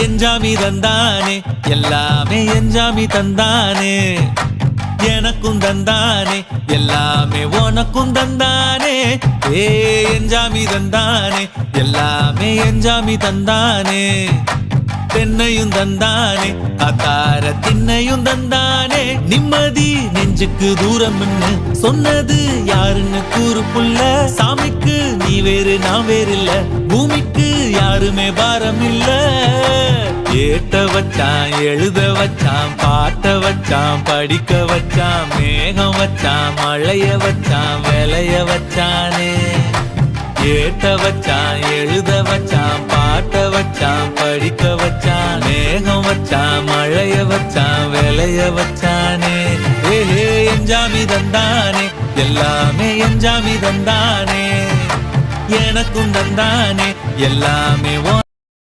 எஞ்சாமி தந்தானே எல்லாமே எஞ்சாமி தந்தானே எனக்கும் தந்தானே எல்லாமே உனக்கும் தந்தானே ஏ எஞ்சாமி தந்தானே எல்லாமே எஞ்சாமி தந்தானே தென்னையும் தந்தானே அத்தார திண்ணையும் தந்தானே நிம்மதி நெஞ்சுக்கு தூரம் சொன்னது யாருன்னு கூறு புள்ள சாமிக்கு நீ வேறு நான் வேறு இல்ல பூமிக்கு யாருமே பாரம் இல்ல ஏத்த வச்சான் எழுத வச்சான் பாட்ட வச்சான் படிக்க வச்சான் மேகம் வச்சான் மழைய வச்சான் விளைய வச்சானே ஏத்த வச்சான் எழுத வச்சான் பாட்ட வச்சான் படிக்க வச்சான் மேகம் வச்சான் மழைய வச்சான் விளைய வச்சானே ஏஹே எஞ்சாமி தந்தானே எல்லாமே எஞ்சாமி தந்தானே எனக்கும் தந்தானே எல்லாமே